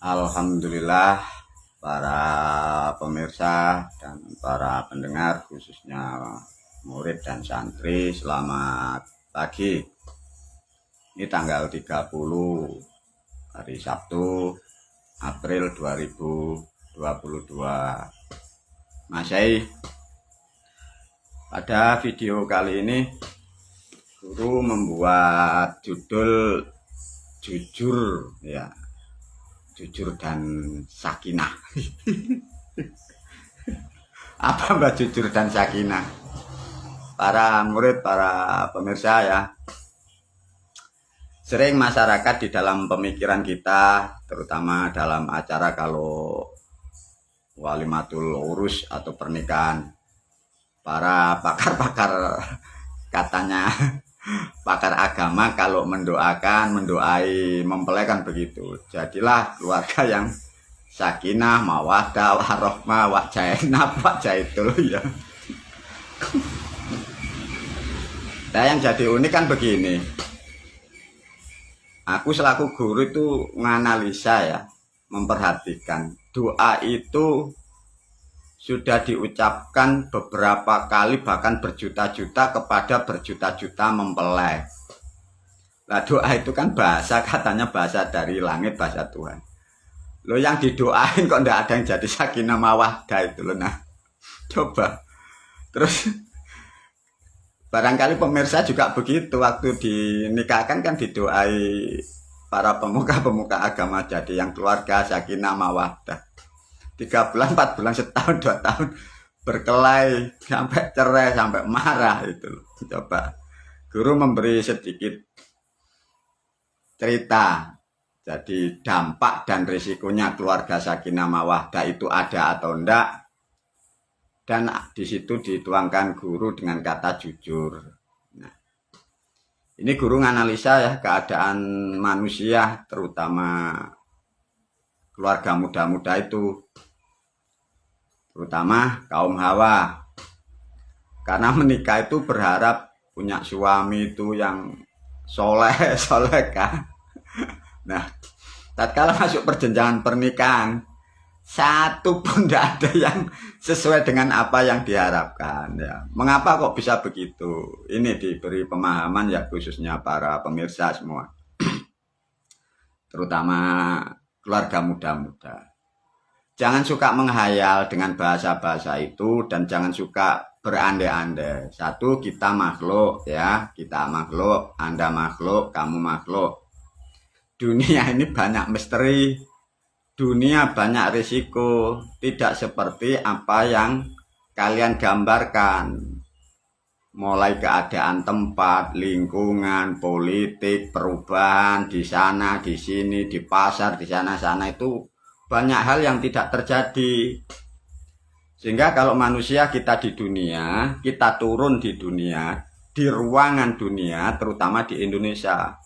Alhamdulillah para pemirsa dan para pendengar khususnya murid dan santri, selamat pagi. Ini tanggal 30 hari Sabtu April 2022 Masehi. Pada video kali ini guru membuat judul jujur ya. Jujur dan sakinah. Apa mbak jujur dan sakinah? Para murid, para pemirsa ya, sering masyarakat di dalam pemikiran kita, terutama dalam acara kalau walimatul urus atau pernikahan, para pakar-pakar katanya pakar agama kalau mendoai mempelai kan begitu. Jadilah keluarga yang sakinah, mawaddah, warahmah, wajainab, wajaitul ya. Nah yang jadi unik kan begini. Aku selaku guru itu menganalisa ya, memperhatikan doa itu sudah diucapkan beberapa kali, bahkan berjuta-juta kepada berjuta-juta mempelai. Nah doa itu kan bahasa, katanya bahasa dari langit, bahasa Tuhan. Loh yang didoain kok enggak ada yang jadi sakinah mawaddah itu loh. Nah coba. Terus barangkali pemirsa juga begitu, waktu dinikahkan kan didoai para pemuka-pemuka agama jadi yang keluarga sakinah mawaddah. 3 bulan, 4 bulan, setahun, 2 tahun berkelahi sampai cerai, sampai marah itu. Coba guru memberi sedikit cerita. Jadi dampak dan risikonya keluarga sakinah mawaddah itu ada atau enggak. Dan di situ dituangkan guru dengan kata jujur. Nah, ini guru menganalisa ya keadaan manusia, terutama keluarga muda-muda itu, terutama kaum hawa, karena menikah itu berharap punya suami itu yang soleh, solehah. Nah, tatkala masuk perjenjangan pernikahan, satu pun tidak ada yang sesuai dengan apa yang diharapkan ya. Mengapa kok bisa begitu? Ini diberi pemahaman ya, khususnya para pemirsa semua, terutama keluarga muda-muda. Jangan suka menghayal dengan bahasa-bahasa itu, dan jangan suka berandai-andai. Satu, kita makhluk ya, kita makhluk, Anda makhluk, kamu makhluk. Dunia ini banyak misteri, dunia banyak risiko, tidak seperti apa yang kalian gambarkan. Mulai keadaan tempat, lingkungan, politik, perubahan di sana, di sini, di pasar, di sana-sana itu banyak hal yang tidak terjadi. Sehingga kalau manusia kita di dunia, kita turun di dunia, di ruangan dunia, terutama di Indonesia,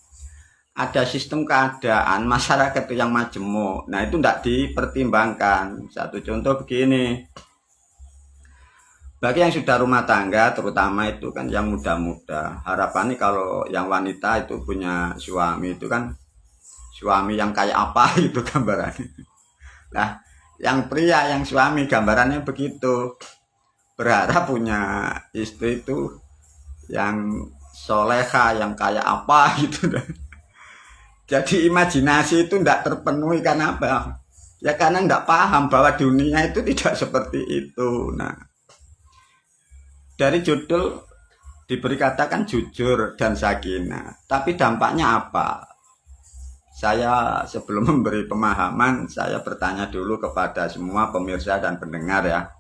ada sistem keadaan masyarakat itu yang majemuk. Nah itu tidak dipertimbangkan. Satu contoh begini, bagi yang sudah rumah tangga, terutama itu kan yang muda-muda, harapannya kalau yang wanita itu punya suami itu kan suami yang kayak apa gitu gambarannya. Nah, yang pria, yang suami gambarannya begitu, berharap punya istri itu yang soleha, yang kayak apa gitu. Jadi imajinasi itu tidak terpenuhi karena apa? Ya karena tidak paham bahwa dunia itu tidak seperti itu. Nah, dari judul diberi katakan jujur dan sakinah, tapi dampaknya apa? Saya sebelum memberi pemahaman, saya bertanya dulu kepada semua pemirsa dan pendengar ya.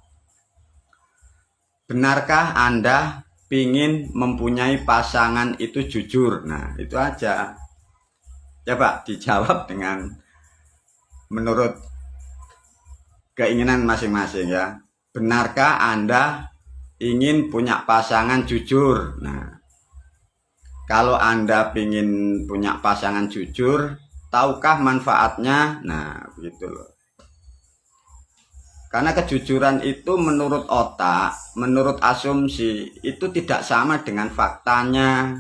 Benarkah Anda ingin mempunyai pasangan itu jujur? Nah, itu aja. Coba dijawab dengan menurut keinginan masing-masing ya. Benarkah Anda ingin punya pasangan jujur? Nah, kalau Anda ingin punya pasangan jujur, tahukah manfaatnya? Nah, begitu loh. Karena kejujuran itu menurut otak, menurut asumsi, itu tidak sama dengan faktanya.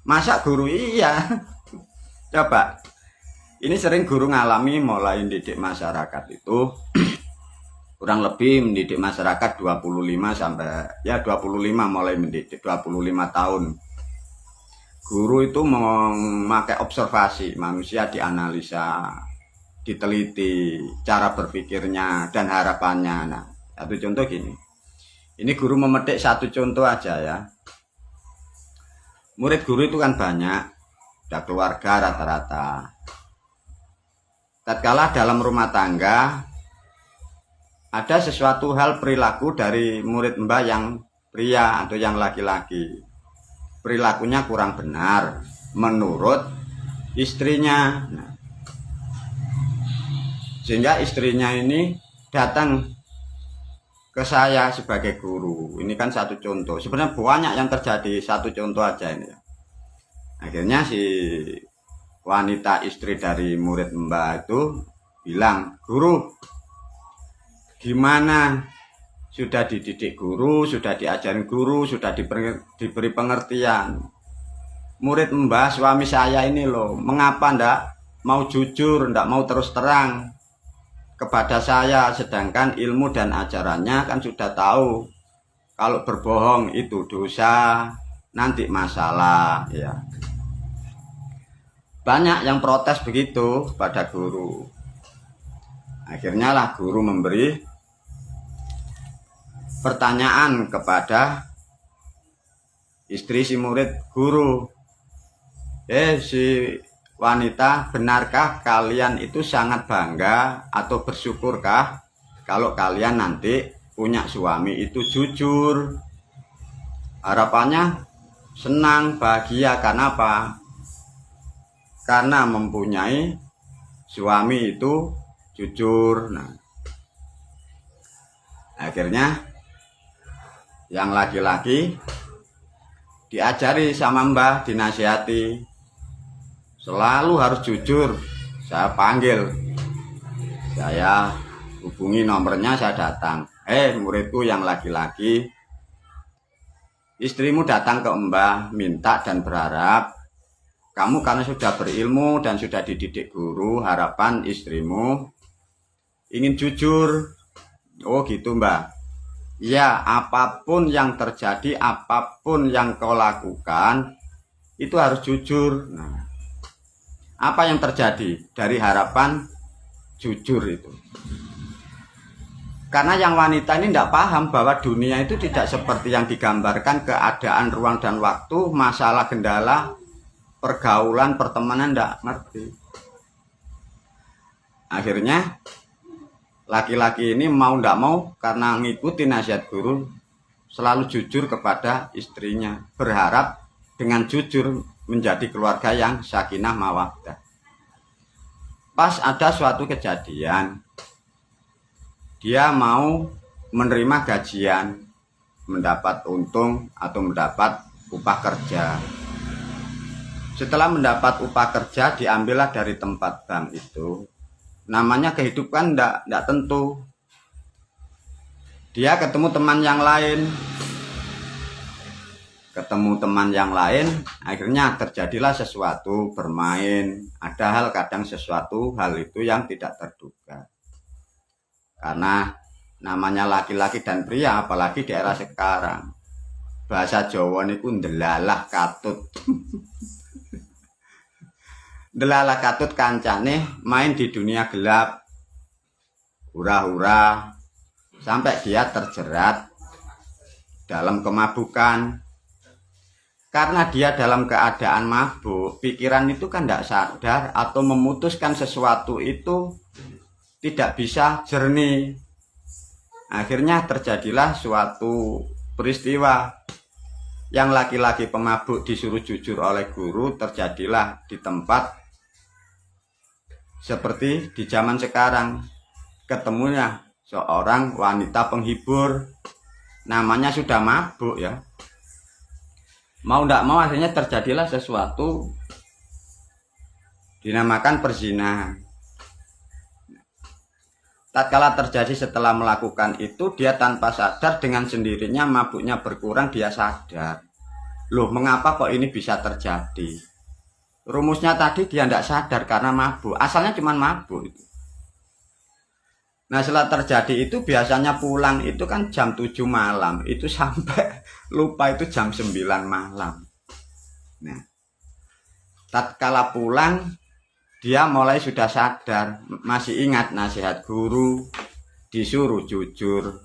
Masa guru iya? Coba, Ini sering guru ngalami mulai didik masyarakat itu kurang lebih mendidik masyarakat 25 sampai ya 25 mulai mendidik 25 tahun. Guru itu memakai observasi manusia, dianalisa, diteliti cara berpikirnya dan harapannya. Nah, satu contoh gini. Ini guru memetik satu contoh aja ya. Murid guru itu kan banyak, ada keluarga rata-rata. Tatkala dalam rumah tangga ada sesuatu hal perilaku dari murid mbah yang pria atau yang laki-laki. Perilakunya kurang benar menurut istrinya. Nah, sehingga istrinya ini datang ke saya sebagai guru. Ini kan satu contoh. Sebenarnya banyak yang terjadi, satu contoh aja ini. Akhirnya si wanita istri dari murid mbak itu bilang, "Guru, gimana? Sudah dididik guru, sudah diajarin guru, sudah diberi pengertian. Murid mbak suami saya ini loh, mengapa ndak mau jujur, ndak mau terus terang kepada saya, sedangkan ilmu dan ajarannya kan sudah tahu kalau berbohong itu dosa, nanti masalah ya." Banyak yang protes begitu pada guru. Akhirnya lah guru memberi pertanyaan kepada istri si murid guru. Si wanita, benarkah kalian itu sangat bangga atau bersyukurkah kalau kalian nanti punya suami itu jujur? Harapannya senang, bahagia. Karena apa? Karena mempunyai suami itu jujur. Nah, akhirnya yang laki-laki diajari sama mbah, dinasihati, selalu harus jujur. Saya panggil, saya hubungi nomornya, saya datang. Muridku yang laki-laki, istrimu datang ke mbah minta dan berharap kamu karena sudah berilmu dan sudah dididik guru, harapan istrimu ingin jujur. Oh gitu mbak. Ya, apapun yang terjadi, apapun yang kau lakukan, itu harus jujur. Nah, apa yang terjadi dari harapan jujur itu? Karena yang wanita ini tidak paham bahwa dunia itu tidak seperti yang digambarkan, keadaan ruang dan waktu, masalah kendala, pergaulan, pertemanan, tidak ngerti. Akhirnya laki-laki ini mau tidak mau karena ngikuti nasihat guru selalu jujur kepada istrinya, berharap dengan jujur menjadi keluarga yang sakinah mawaddah. Pas ada suatu kejadian, dia mau menerima gajian, mendapat untung atau mendapat upah kerja. Setelah mendapat upah kerja, diambillah dari tempat bank itu. Namanya kehidupan tidak tentu. Dia ketemu teman yang lain. Akhirnya terjadilah sesuatu, bermain. Ada hal, kadang sesuatu hal itu yang tidak terduga. Karena namanya laki-laki dan pria, apalagi di era sekarang, bahasa Jawa niku ndelalah katut. Ndelalah katut kancane main di dunia gelap, hura-hura, sampai dia terjerat dalam kemabukan. Karena dia dalam keadaan mabuk, pikiran itu kan tidak sadar atau memutuskan sesuatu itu tidak bisa jernih. Akhirnya terjadilah suatu peristiwa. Yang laki-laki pemabuk disuruh jujur oleh guru, terjadilah di tempat seperti di zaman sekarang. Ketemunya seorang wanita penghibur, namanya sudah mabuk ya. Mau tidak mau akhirnya terjadilah sesuatu dinamakan perzinahan. Tatkala terjadi setelah melakukan itu, dia tanpa sadar dengan sendirinya mabuknya berkurang, dia sadar. Loh, mengapa kok ini bisa terjadi? Rumusnya tadi dia tidak sadar karena mabuk. Asalnya cuma mabuk itu. Nah setelah terjadi itu biasanya pulang itu kan jam 7 malam. Itu sampai lupa itu jam 9 malam. Nah tatkala pulang dia mulai sudah sadar. Masih ingat nasihat guru, disuruh jujur.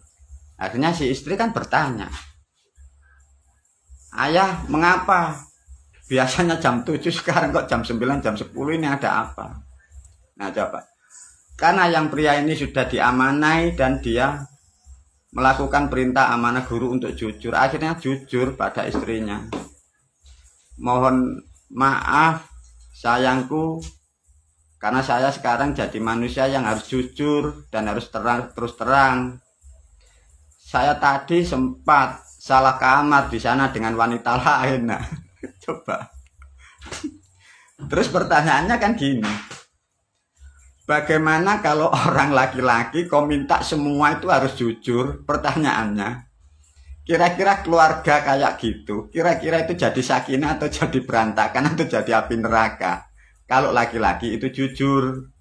Akhirnya si istri kan bertanya, ayah mengapa biasanya jam 7 sekarang kok jam 9 jam 10 ini ada apa? Nah coba, karena yang pria ini sudah diamanai dan dia melakukan perintah amanah guru untuk jujur. Akhirnya jujur pada istrinya, mohon maaf sayangku, karena saya sekarang jadi manusia yang harus jujur dan harus terus terang. Saya tadi sempat salah kamar di sana dengan wanita lain. Nah, coba. Terus pertanyaannya kan gini. Bagaimana kalau orang laki-laki kau minta semua itu harus jujur? Pertanyaannya. Kira-kira keluarga kayak gitu, kira-kira itu jadi sakinah atau jadi berantakan atau jadi api neraka? Kalau laki-laki itu jujur.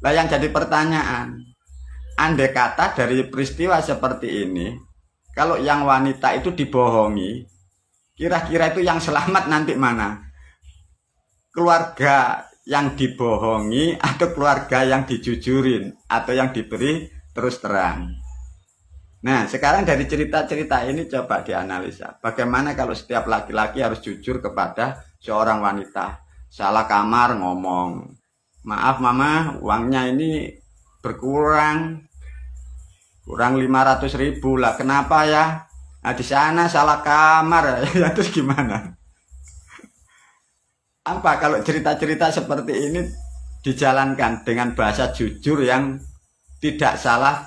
Lah yang jadi pertanyaan, andai kata dari peristiwa seperti ini, kalau yang wanita itu dibohongi, kira-kira itu yang selamat nanti mana? Keluarga yang dibohongi atau keluarga yang dijujurin atau yang diberi terus terang? Nah sekarang dari cerita-cerita ini coba dianalisa. Bagaimana kalau setiap laki-laki harus jujur kepada seorang wanita? Salah kamar ngomong, maaf mama uangnya ini berkurang, kurang 500.000 lah. Kenapa ya? Nah, di sana salah kamar. Ya terus gimana? Apa kalau cerita-cerita seperti ini dijalankan dengan bahasa jujur yang tidak salah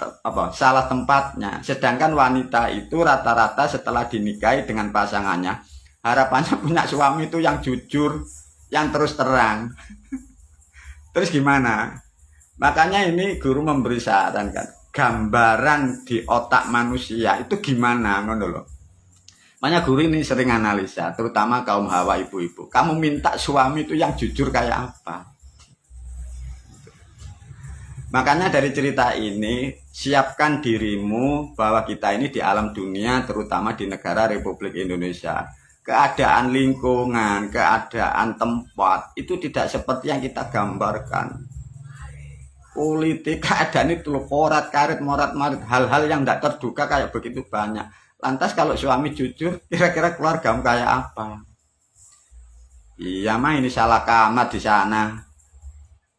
salah tempatnya. Sedangkan wanita itu rata-rata setelah dinikahi dengan pasangannya, harapannya punya suami itu yang jujur, yang terus terang. Terus gimana? Makanya ini guru memberi saran kan, gambaran di otak manusia itu gimana ngono loh. Makanya guru ini sering analisa, terutama kaum hawa ibu-ibu. Kamu minta suami itu yang jujur kayak apa? Makanya dari cerita ini, siapkan dirimu bahwa kita ini di alam dunia, terutama di negara Republik Indonesia. Keadaan lingkungan, keadaan tempat, itu tidak seperti yang kita gambarkan. Politik, keadaan itu porat karet, morat marit, hal-hal yang tidak terduga kayak begitu banyak. Lantas kalau suami jujur, kira-kira keluargamu kayak apa? Iya mah ini salah kamar di sana.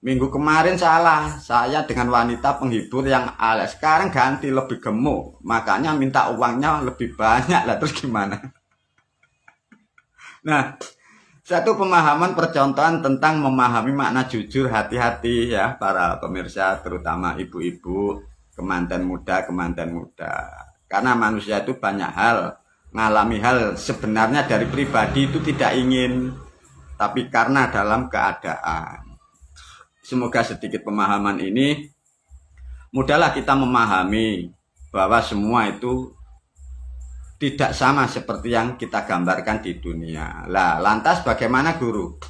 Minggu kemarin salah, saya dengan wanita penghibur yang alas. Sekarang ganti lebih gemuk, makanya minta uangnya lebih banyak lah. Terus gimana? Nah, satu pemahaman percontohan tentang memahami makna jujur. Hati-hati ya para pemirsa, terutama ibu-ibu, kemanten muda. Karena manusia itu banyak hal, ngalami hal sebenarnya dari pribadi itu tidak ingin, tapi karena dalam keadaan. Semoga sedikit pemahaman ini, mudahlah kita memahami bahwa semua itu tidak sama seperti yang kita gambarkan di dunia. Lah, lantas bagaimana guru?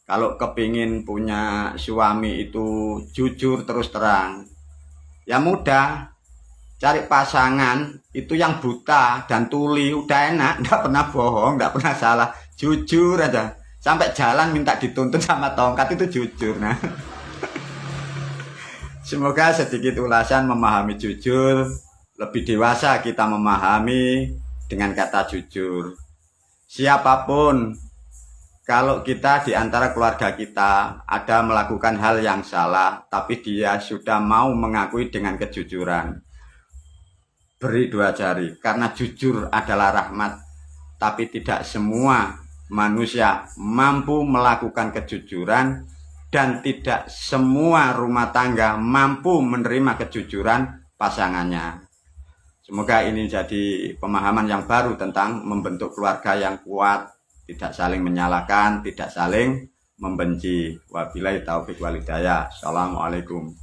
Kalau kepingin punya suami itu jujur terus terang, ya mudah. Cari pasangan itu yang buta dan tuli, udah enak, nggak pernah bohong, nggak pernah salah, jujur aja. Sampai jalan minta dituntun sama tongkat itu jujur. Nah, semoga sedikit ulasan memahami jujur, lebih dewasa kita memahami dengan kata jujur. Siapapun, kalau kita di antara keluarga kita ada melakukan hal yang salah, tapi dia sudah mau mengakui dengan kejujuran, beri 2 jari, karena jujur adalah rahmat. Tapi tidak semua manusia mampu melakukan kejujuran, dan tidak semua rumah tangga mampu menerima kejujuran pasangannya. Semoga ini jadi pemahaman yang baru tentang membentuk keluarga yang kuat, tidak saling menyalahkan, tidak saling membenci. Wabillahi taufik wal hidayah. Assalamualaikum.